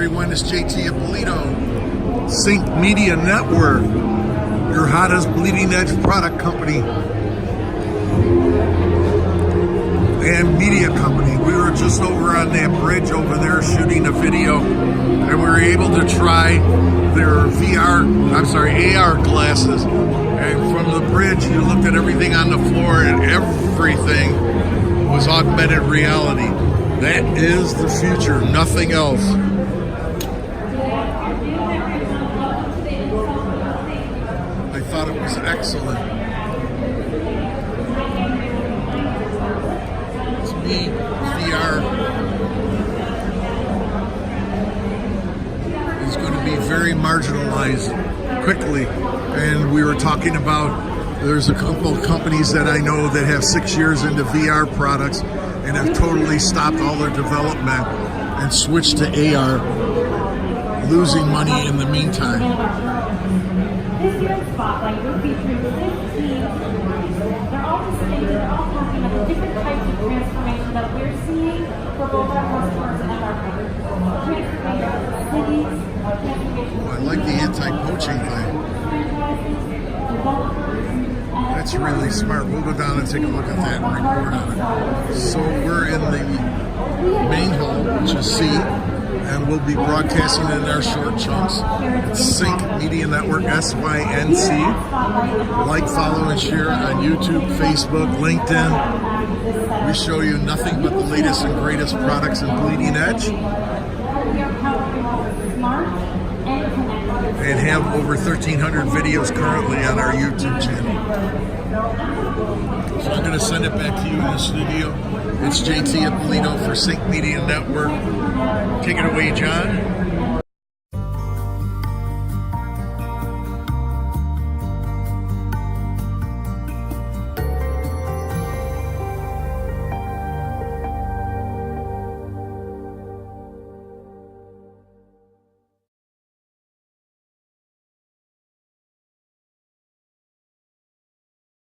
everyone, it's JT at Polito, Sync Media Network, your hottest bleeding edge product company and media company. We were just over on that bridge over there shooting a video, and we were able to try their AR glasses. And from the bridge, you looked at everything on the floor, and everything was augmented reality. That is the future, nothing else. I thought it was excellent. To me, VR is going to be very marginalized quickly. And we were talking about, there's a couple of companies that I know that have 6 years into VR products and have totally stopped all their development and switched to AR, losing money in the meantime. This year's spotlight, we're featuring 15 companies. They're all talking about the different types of transformation that we're seeing for both our customers and our partners. Transformation of cities, transformation. I like the anti-poaching thing. That's really smart. We'll go down and take a look at that and report on it. So we're in the main hall, which is C, and we'll be broadcasting in our short chunks. It's Sync Media Network, SYNC. Like, follow, and share on YouTube, Facebook, LinkedIn. We show you nothing but the latest and greatest products in bleeding edge, and have over 1,300 videos currently on our YouTube channel. So I'm going to send it back to you in the studio. It's JT at Polito for Sync Media Network. Take it away, John.